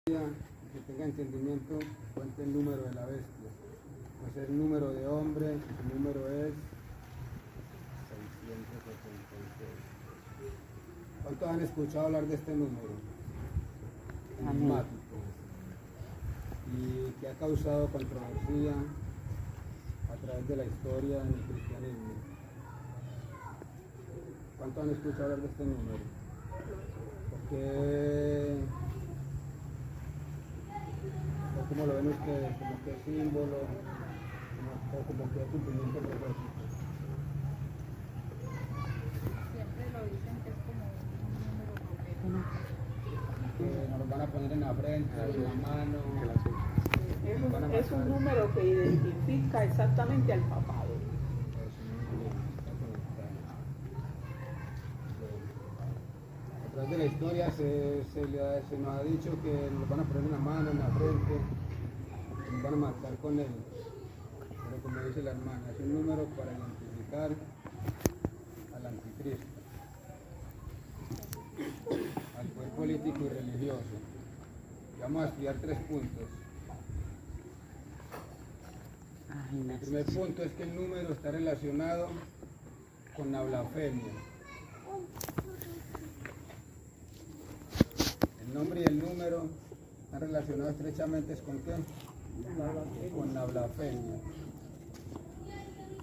que tenga entendimiento, cuente el número de la bestia. Pues el número de hombre, su número es 686. ¿Cuántos han escuchado hablar de este número? Enigmático. Y que ha causado controversia a través de la historia en el cristianismo. ¿Cuántos han escuchado hablar de este número? Porque ¿cómo lo ven ustedes? ¿Como que símbolo? ¿Como que cumplimiento propósito? Siempre lo dicen que es como un número profético. Que nos lo van a poner en la frente, en la mano. Es un número que identifica exactamente al papado. A través de la historia se nos ha dicho que nos van a poner en la mano, en la frente, que nos van a marcar con él. Pero como dice la hermana, es un número para identificar al anticristo, al poder político y religioso. Y vamos a estudiar 3 puntos. El primer punto es que el número está relacionado con la blasfemia. El nombre y el número están relacionados estrechamente ¿con qué? Con la blasfemia.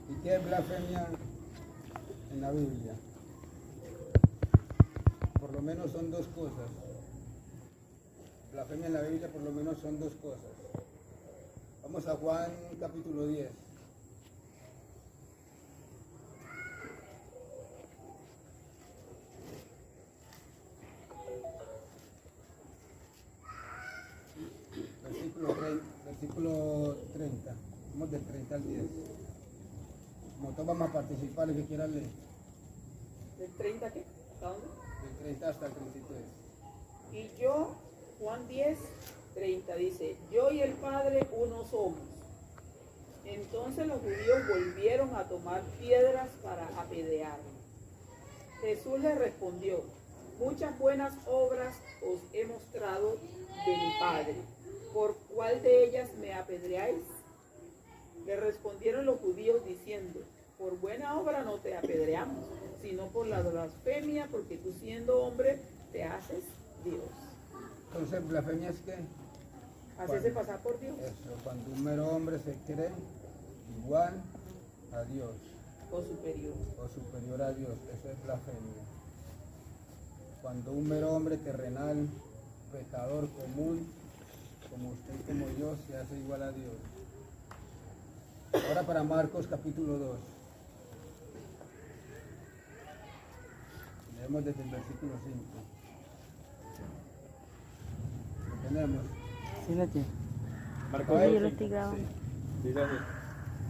¿Y qué es blasfemia en la Biblia? Por lo menos son 2 cosas. Blasfemia en la Biblia por lo menos son 2 cosas. Vamos a Juan capítulo 10. Versículo 30. Vamos del 30 al 10. Como todos vamos a participar, el que quiera leer. ¿Del 30 qué? ¿Hasta dónde? Del 30 hasta el 33. Y yo, Juan 10, 30 dice, yo y el Padre uno somos. Entonces los judíos volvieron a tomar piedras para apedrearlo. Jesús les respondió, muchas buenas obras os he mostrado de mi Padre. ¿Por cuál de ellas me apedreáis? Le respondieron los judíos diciendo, por buena obra no te apedreamos, sino por la blasfemia, porque tú siendo hombre te haces Dios. Entonces, blasfemia es que Hacerse pasar por Dios. eso, cuando un mero hombre se cree igual a Dios O superior. o superior a Dios, eso es blasfemia. Cuando un mero hombre terrenal, pecador común, como usted y como yo, se hace igual a Dios. Ahora para Marcos capítulo 2. Leemos desde el versículo 5. ¿Lo tenemos? Sí, lo tiene. Marcos Oye, 2, yo lo 5. estoy grabando. Dice así: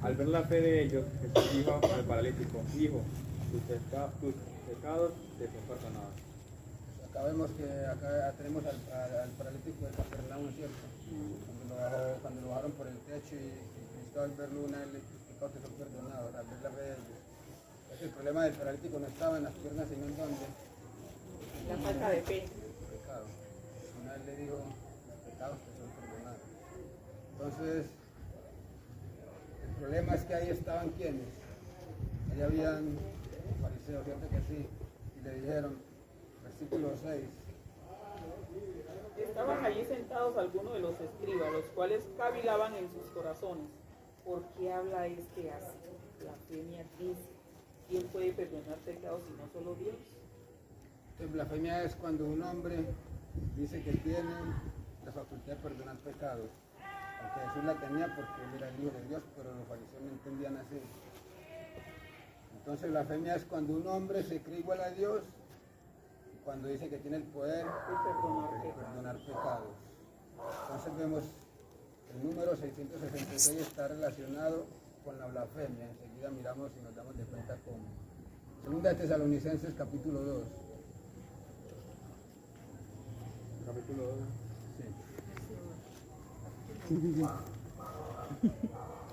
al ver la fe de ellos, Jesús dijo al paralítico, hijo, tus pecados te son perdonados. Acá vemos que acá tenemos al paralítico de Capernaum, ¿cierto? Cuando lo bajaron por el techo y Cristo al verlo una vez le explicó que son perdonados, al ver la fe de ellos. Entonces, el problema del paralítico no estaba en las piernas, sino en dónde. La falta de fe. El pecado. Una vez le dijo, los pecados te son perdonados. Entonces, el problema es que ahí estaban quienes. Ahí habían fariseos, ¿cierto que sí? Y le dijeron, versículo 6. Estaban allí sentados algunos de los escribas, los cuales cavilaban en sus corazones. ¿Por qué habla este así? Blasfemia dice, ¿quién puede perdonar pecados si no solo Dios? Entonces, blasfemia es cuando un hombre dice que tiene la facultad de perdonar pecados. Aunque Jesús la tenía porque él era el Hijo de Dios, pero los fariseos no entendían así. Entonces, blasfemia es cuando un hombre se cree igual a Dios, cuando dice que tiene el poder de perdonar pecados. Entonces vemos el número 666 está relacionado con la blasfemia. Enseguida miramos y nos damos de cuenta cómo. Segunda de Tesalonicenses capítulo 2. Capítulo 2. Sí.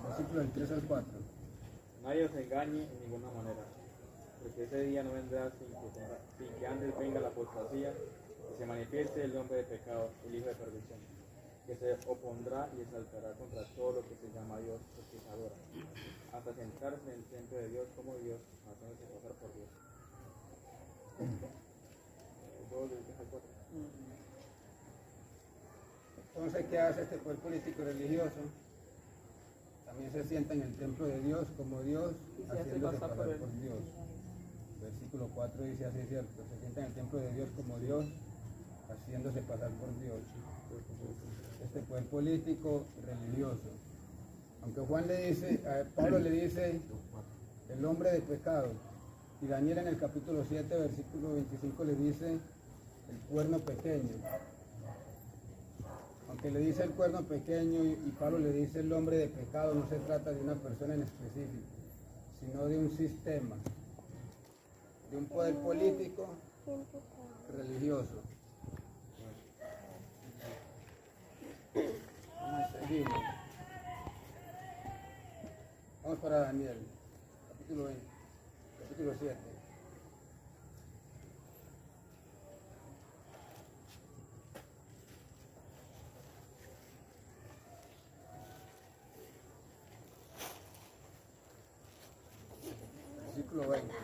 Versículo del 3 al 4. Nadie os engañe en ninguna manera, porque ese día no vendrá sin que antes venga la apostasía, y se manifieste el hombre de pecado, el hijo de perdición, que se opondrá y exaltará contra todo lo que se llama Dios o que se adora, hasta sentarse en el templo de Dios como Dios, haciéndose pasar por Dios. Entonces, ¿qué hace este poder político religioso? También se sienta en el templo de Dios como Dios, Y se hace haciéndose pasar pasar por él. por Dios. Versículo 4 dice así, cierto, se sienta en el templo de Dios como Dios, haciéndose pasar por Dios. Este poder político religioso. Aunque Juan le dice, Pablo le dice el hombre de pecado, y Daniel en el capítulo 7, versículo 25 le dice el cuerno pequeño. Aunque le dice el cuerno pequeño y Pablo le dice el hombre de pecado, no se trata de una persona en específico, sino de un sistema, de un poder político religioso. Seguimos. Vamos para Daniel, capítulo 20, capítulo 7. Versículo 20.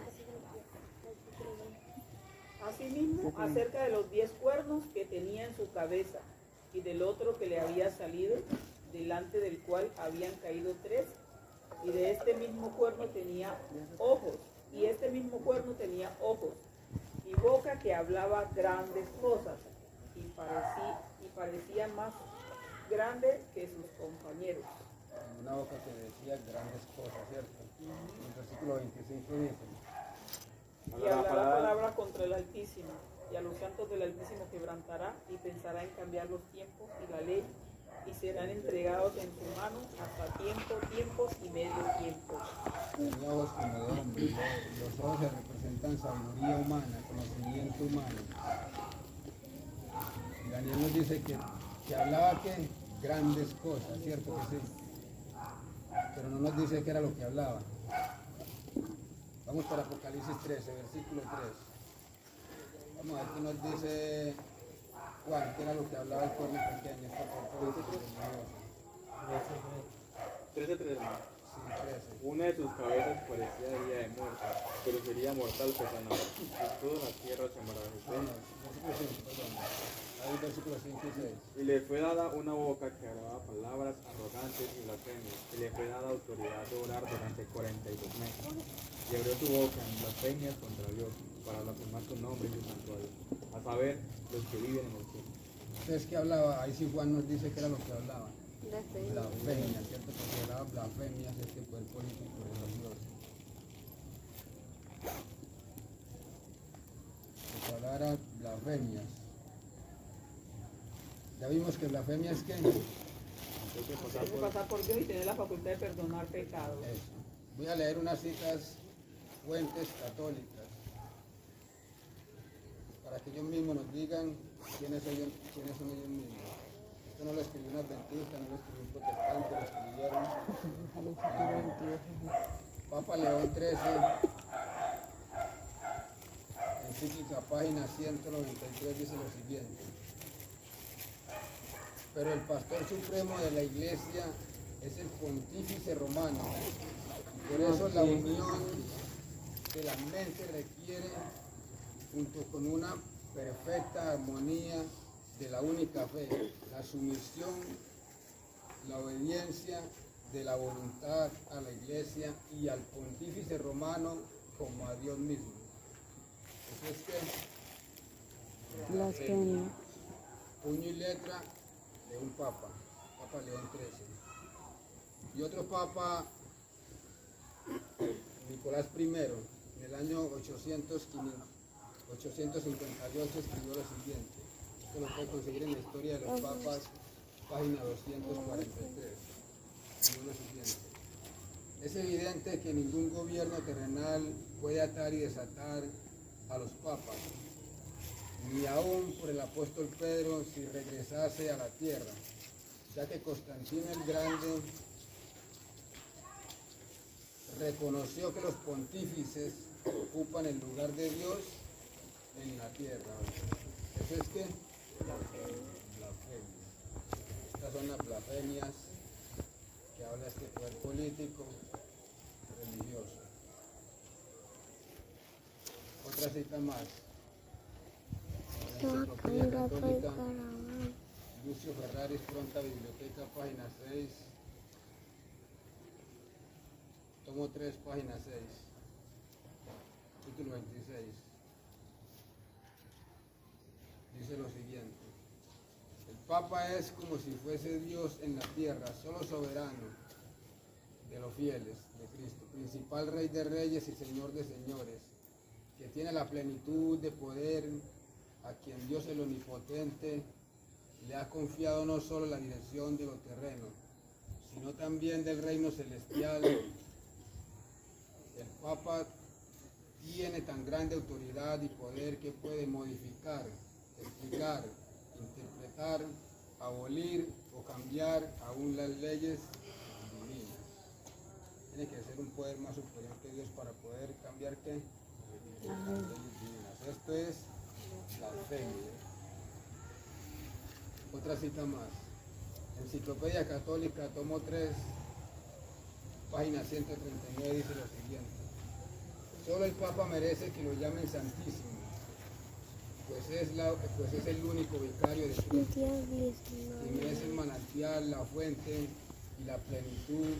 Asimismo, acerca de los 10 cuernos que tenía en su cabeza y del otro que le había salido, delante del cual habían caído 3, y de este mismo cuerno tenía ojos, y este mismo cuerno tenía ojos, y boca que hablaba grandes cosas, y parecía más grande que sus compañeros. Una boca que decía grandes cosas, ¿cierto? En el versículo 25 dice, Y hablará palabra contra el Altísimo, y a los santos del Altísimo quebrantará, y pensará en cambiar los tiempos y la ley, y serán entregados en su mano hasta tiempos y medio tiempo. tenía ojos como de hombre, los ojos se representan sabiduría humana, conocimiento humano. Y Daniel nos dice que hablaba que grandes cosas, ¿cierto que sí? Pero no nos dice qué era lo que hablaba. Vamos para Apocalipsis 13, versículo 3. Vamos a ver qué nos dice Juan, qué era lo que hablaba el cuerno pequeño. 13:3. Sí, 13. Una de sus cabezas parecía herida de muerte, pero sería mortal que sanaba. Y toda la tierra se maravilló. Bueno, versículo 5, perdón. Ahí versículos 5 y 6. Y le fue dada una boca que hablaba palabras arrogantes y blasfemias, y le fue dada autoridad de orar durante 42 meses. Y abrió su boca en blasfemias contra Dios, para blasfemar su nombre y su santuario, a saber, los que viven en el cielo. Entonces, ¿qué hablaba? Ahí sí Juan nos dice que era lo que hablaba. Blasfemia, ¿cierto? Porque hablaba blasfemias de este poder político religioso. Lo que hablaba era blasfemias. Ya vimos que blasfemia es que Hay que pasar Hacerse por pasar por Dios y tener la facultad de perdonar pecados. eso. Voy a leer unas citas, fuentes católicas, para que ellos mismos nos digan quiénes son ellos mismos. Esto no lo escribió un adventista, no lo escribió un protestante, lo escribieron Papa León XIII, encíclica página 193, dice lo siguiente: pero el pastor supremo de la iglesia es el pontífice romano. Por eso la unión de la mente requiere, junto con una perfecta armonía de la única fe, la sumisión, la obediencia de la voluntad a la iglesia y al pontífice romano como a Dios mismo. Eso es que Blasfemia. puño y letra de un papa, Papa León XIII. Y otro papa, Nicolás I, en el año 858 escribió lo siguiente. Esto lo puede conseguir en la historia de los papas, página 243. Escribió lo siguiente: es evidente que ningún gobierno terrenal puede atar y desatar a los papas, ni aún por el apóstol Pedro si regresase a la tierra, ya que Constantino el Grande reconoció que los pontífices ocupan el lugar de Dios en la tierra. Eso Eso es que blasfemia. Estas son las blasfemias que habla este poder político, religioso. Otra cita más. Enciclopedia Católica, Lucio Ferraris, Pronta Biblioteca, página 6, tomo 3, página 6, título 26. Dice lo siguiente: el Papa es como si fuese Dios en la tierra, solo soberano de los fieles de Cristo, principal Rey de reyes y Señor de señores, que tiene la plenitud de poder, a quien Dios el Omnipotente le ha confiado no solo la dirección de lo terreno, sino también del reino celestial. El Papa tiene tan grande autoridad y poder que puede modificar, explicar, interpretar, abolir o cambiar aún las leyes divinas. Tiene que ser un poder más superior que Dios para poder cambiar ¿qué? Las leyes divinas. Esto es blasfemia. Otra cita más. Enciclopedia Católica, tomo 3, página 139, dice lo siguiente: solo el Papa merece que lo llamen Santísimo, pues es el único vicario de Cristo, quien es el manantial, la fuente y la plenitud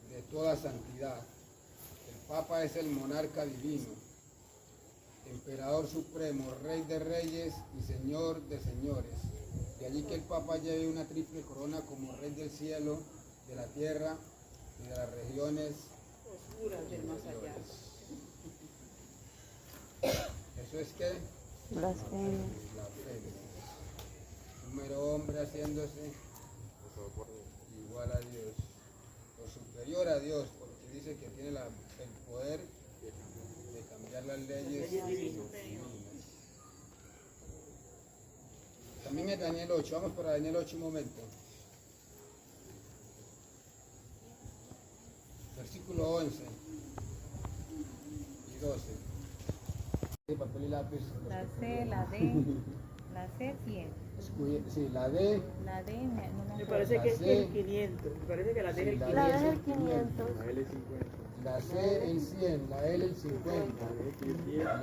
de toda santidad. El Papa es el monarca divino, emperador supremo, Rey de reyes y Señor de señores. De allí que el Papa lleve una triple corona como Rey del cielo, de la tierra y de las regiones oscuras del más allá. Eso es que Blasfemia. número hombre haciéndose igual a Dios, o superior a Dios, porque dice que tiene el poder de cambiar las leyes divinas. También es Daniel 8, vamos para Daniel 8 un momento. Versículo 11 y 12. Papel y lápiz. La C, la D, la C 100. Sí, la D. La D, no me Me acuerdo. parece que es La C. el 500. Me parece que la D es el Sí, 500. La D es el 500. La L50. La C el 100, la L el 50,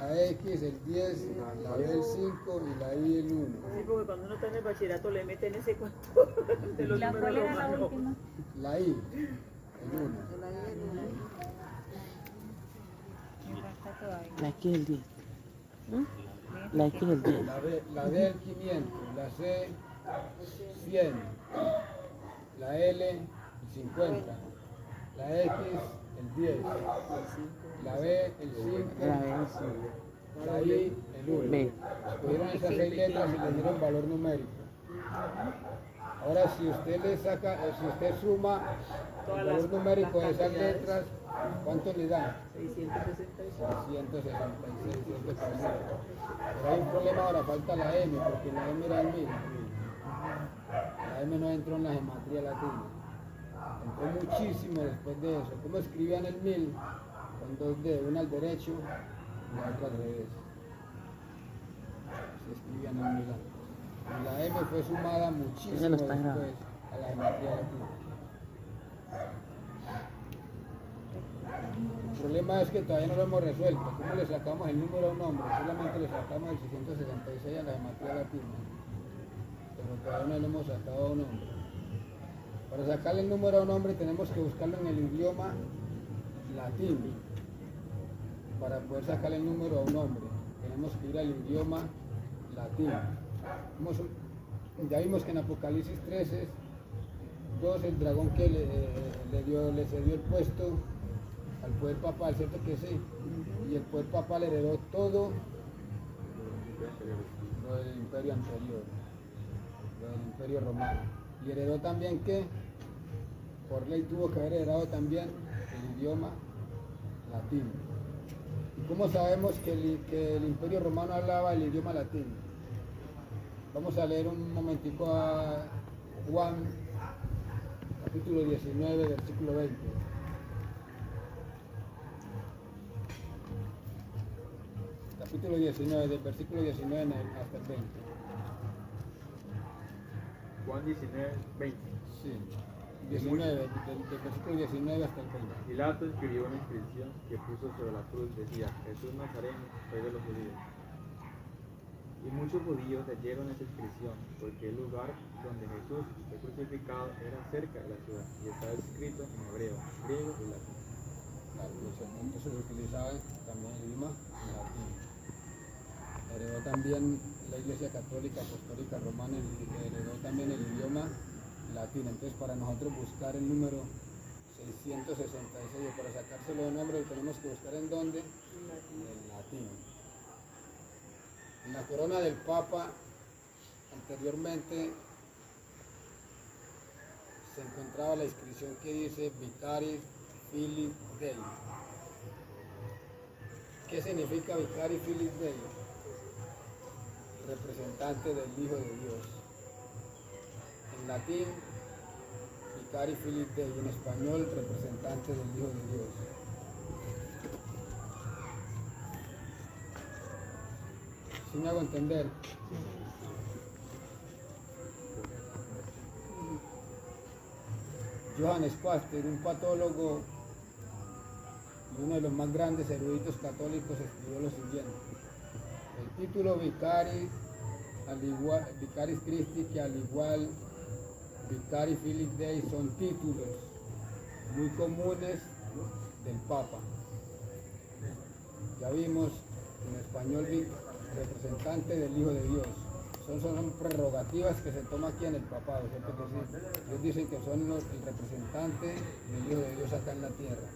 la X el 10, la B el 5 y la I el 1. Sí, porque cuando uno está en el bachillerato le meten ese cuento de los ¿La números cuál era la romanos. última? La I el 1. Me falta todavía. La X es el 10. La X es el 10. La D el 500, la C 100, la L el 50, la X el 10, la B el 5, La B es la I el 1. B. Escogieron esas 6 letras y le dieron valor numérico. Ahora si usted le saca, si usted suma el valor numérico de esas letras, ¿cuánto le da? 666. 166, 166. Pero hay un problema ahora, falta la M, porque la M era el 1000. La M no entró en la gematría latina. Entró muchísimo después de eso. ¿Cómo escribían el 1000? Con dos D, una al derecho y la otra al revés. Así escribían el 1000 antes. Y la M fue sumada muchísimo Ese no está después grabado. a la gematría latina. El problema es que todavía no lo hemos resuelto. ¿Cómo le sacamos el número a un hombre? Solamente le sacamos el 666 a la gematría latina. Pero todavía no le hemos sacado a un hombre. Para sacarle el número a un hombre tenemos que buscarlo en el idioma latín. Para poder sacarle el número a un hombre tenemos que ir al idioma latín. Ya vimos que en Apocalipsis 13, 2 el dragón que le cedió el puesto al poder papal, ¿cierto que sí? Y el poder papal heredó todo lo del imperio anterior, lo del imperio romano. Y heredó también que, por ley tuvo que haber heredado también el idioma latín. ¿Y cómo sabemos que el imperio romano hablaba el idioma latín? Vamos a leer un momentico a Juan, capítulo 19, versículo 20. capítulo 19, del versículo 19 hasta el 20. Juan 19, 20. Sí, 19, del versículo 19 hasta el 20. Pilato escribió una inscripción que puso sobre la cruz, decía, Jesús Nazareno, rey de los judíos. Y muchos judíos leyeron esa inscripción, porque el lugar donde Jesús fue crucificado era cerca de la ciudad, y estaba escrito en hebreo, griego y latín. Claro, entonces se utilizaba también el idioma latín. Heredó también la Iglesia Católica Apostólica Romana, heredó también el idioma latín. Entonces, para nosotros buscar el número 666, para sacárselo de nombre, tenemos que buscar en dónde, en el latín. En la corona del Papa, anteriormente, se encontraba la inscripción que dice Vicari Filii Dei. ¿Qué significa Vicari Filii Dei? Representante del Hijo de Dios. En latín, Vicari Filii Dei. En español, representante del Hijo de Dios. ¿Sí me hago entender? Johannes Pastor, un patólogo y uno de los más grandes eruditos católicos, escribió lo siguiente: el título Vicari, Vicaris Christi, que al igual Vicari Filii Dei, son títulos muy comunes del Papa. Ya vimos en español representante del Hijo de Dios. Son prerrogativas que se toma aquí en el papado, ¿cierto que sí? Ellos dicen que son el representante del Hijo de Dios acá en la tierra.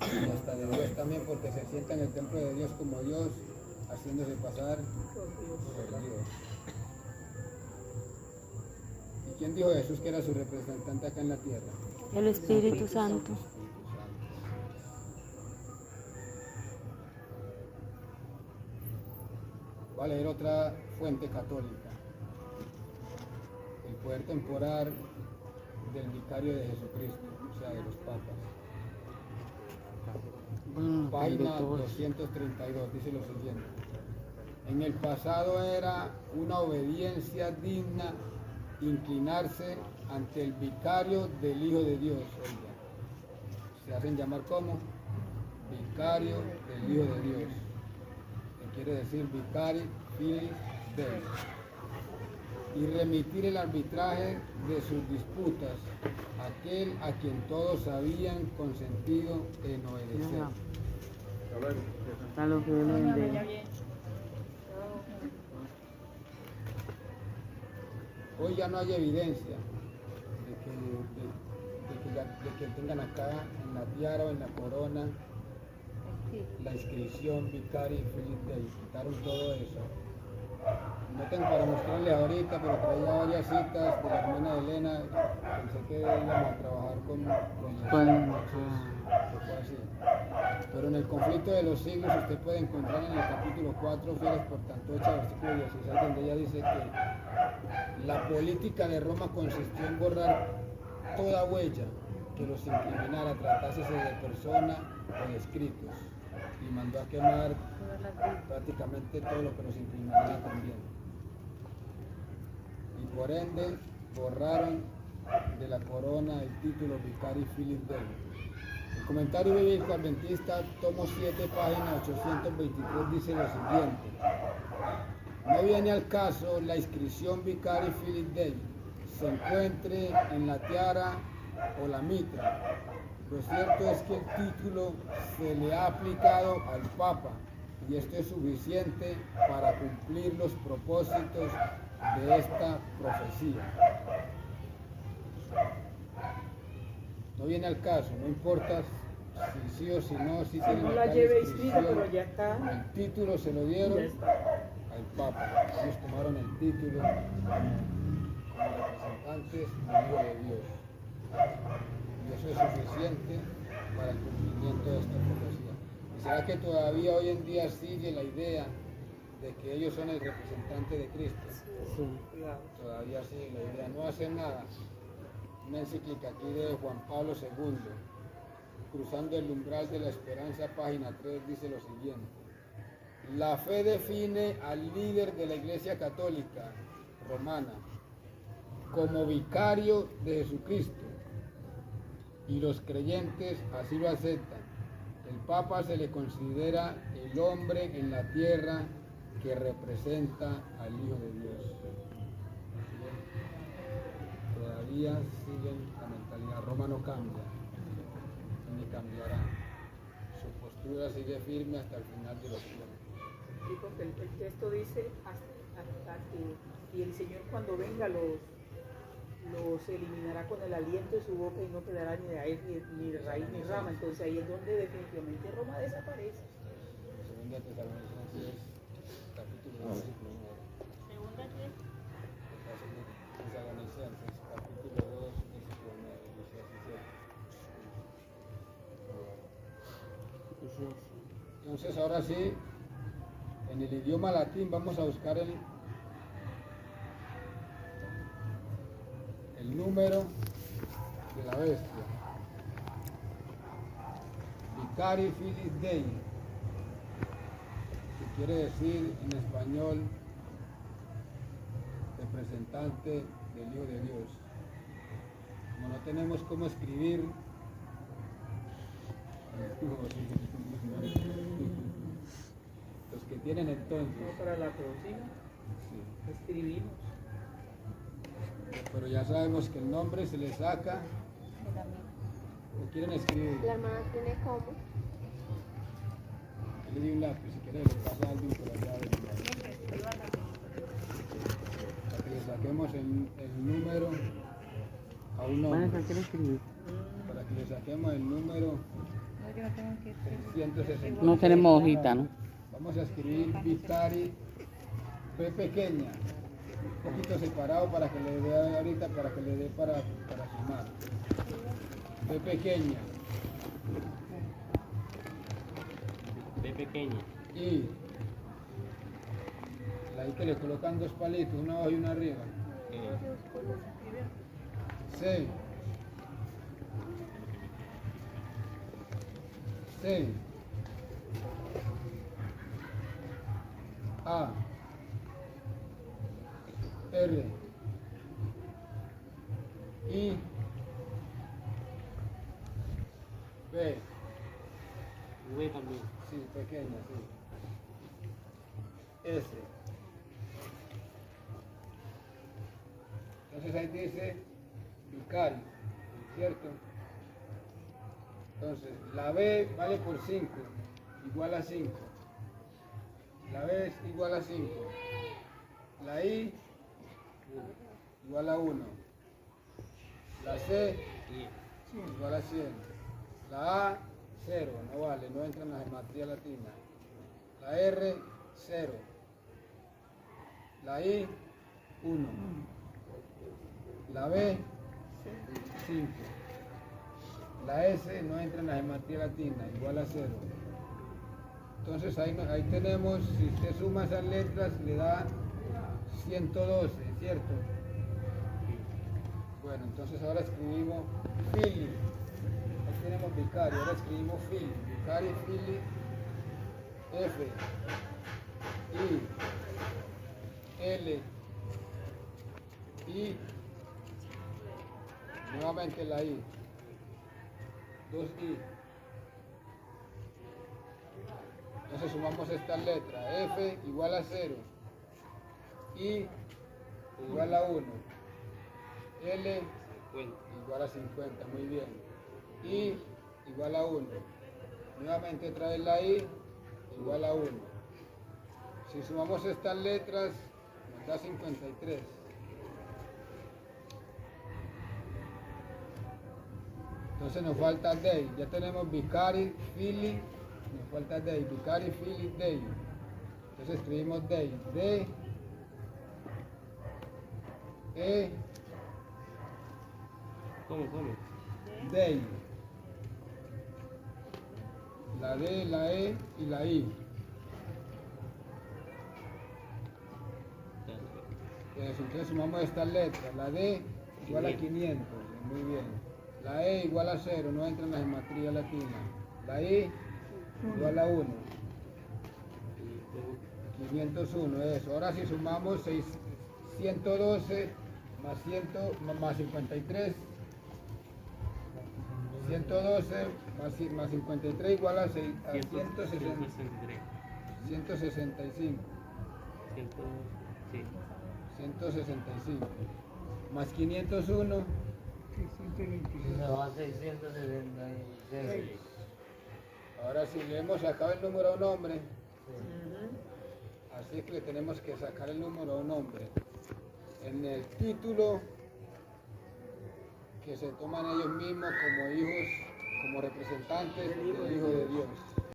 Y hasta de Dios también, porque se sienta en el templo de Dios como Dios, haciéndose pasar por Dios. ¿Y quién dijo Jesús que era su representante acá en la tierra? El Espíritu Santo. Voy a leer otra fuente católica. El poder temporal del vicario de Jesucristo, o sea, de los papas. Página 232, dice lo siguiente: en el pasado era una obediencia digna inclinarse ante el vicario del Hijo de Dios. Oiga, se hacen llamar como vicario del Hijo de Dios, que quiere decir Vicari Filii Dei, y remitir el arbitraje de sus disputas a aquel a quien todos habían consentido en obedecer. Hasta lo que lo vende. Hoy ya no hay evidencia de que tengan acá en la tiara o en la corona la inscripción Vicari Filii Dei. Quitaron todo eso. No tengo para mostrarles ahorita, pero traía varias citas de la hermana Elena. Pensé que íbamos a trabajar con fue así. Pero en el conflicto de los siglos usted puede encontrar en el capítulo 4, fieles por tanto, versículo 16, donde ella dice que la política de Roma consistió en borrar toda huella que los incriminara, tratase de persona o de escritos, y mandó a quemar prácticamente todo lo que los incriminara también. Y por ende borraron de la corona el título Vicari Filii Dei. El comentario bíblico adventista, tomo 7, página 823, dice lo siguiente: no viene al caso la inscripción Vicari Filii Dei se encuentre en la tiara o la mitra. Lo cierto es que el título se le ha aplicado al Papa, y esto es suficiente para cumplir los propósitos de esta profecía. No viene al caso, no importa si sí o si no, si no la lleve escrita, pero ya está. El título se lo dieron al Papa. Ellos tomaron el título como representantes del Hijo de Dios. Y eso es suficiente para el cumplimiento de esta profecía. ¿Y será que todavía hoy en día sigue la idea de que ellos son el representante de Cristo? Sí. Todavía sigue la idea. No hacen nada. Una encíclica aquí de Juan Pablo II, cruzando el umbral de la esperanza, página 3, dice lo siguiente: La fe define al líder de la Iglesia Católica Romana como vicario de Jesucristo y los creyentes así lo aceptan. El Papa se le considera el hombre en la tierra que representa al Hijo de Dios. Todavía siguen la mentalidad. Roma no cambia, ni cambiará. Su postura sigue firme hasta el final de los tiempos. Sí, porque el texto dice hasta que y el Señor cuando venga los eliminará con el aliento de su boca y no quedará ni raíz ni raíz ni rama. Entonces ahí es donde definitivamente Roma desaparece. Segunda Tesalonicenses, capítulo 2, versículo 9. ¿Segunda qué? Tesalonicenses, capítulo 2, versículo 9, dice así cierto. Entonces ahora sí, en el idioma latín vamos a buscar el número de la bestia. Vicari Filis Dei, que quiere decir en español representante del Hijo de Dios. Como no tenemos cómo escribir, los que tienen entonces, No, para la próxima sí. escribimos. Pero ya sabemos que el nombre se le saca. ¿O quieren escribir? La hermana tiene como. Yo le di un lápiz, si quieren le pasa a alguien por allá. Para que le saquemos el número a un Van a hombre. sacar escribir. Para que le saquemos el número No, yo no tengo que escribir. 160. No tenemos hojita, ¿no? Vamos a escribir Vicari P pequeña. Un poquito separado para que le dé ahorita, para que le dé para sumar. P pequeña. B pequeña. Y la I que le colocan dos palitos, una abajo y una arriba. C. C. A. R. I. B. V también. Sí, pequeña, sí. S. Entonces ahí dice vicario, ¿cierto? Entonces, la B vale por 5, igual a 5. La B es igual a 5. La I igual a 1. La C igual a 100. La A 0, no vale, no entra en la geometría latina. La R 0. La I 1. La B 5. La S no entra en la geometría latina, igual a 0. Entonces ahí tenemos, si usted suma esas letras, le da 112, ¿cierto? Bueno, entonces ahora escribimos Fili. Ahí tenemos vicario, ahora escribimos Fili. Vicario, Fili, F, I, L, I, nuevamente la I, 2I. Entonces sumamos estas letras, F igual a 0, I igual a 1, L igual a 50, muy bien, I igual a 1, nuevamente otra vez la I igual a 1. Si sumamos estas letras nos da 53. Entonces nos falta Dei, ya tenemos Vicari, Fili, nos falta Dei, Vicari, Fili, Dei. Entonces escribimos Dei, D, E, ¿Cómo? Dei. La D, la E y la I. Entonces sumamos estas letras, la D igual a 500, muy bien. La E igual a 0, no entra en la geometría latina. La I igual a 1. 501, eso. Ahora si sumamos 112 más 53, 112 más 53 igual a 165. 163. 165 más 501, Eso va a 666. ahora si le hemos sacado el número a un hombre, así que le tenemos que sacar el número a un hombre en el título que se toman ellos mismos como hijos, como representantes del Hijo de Dios.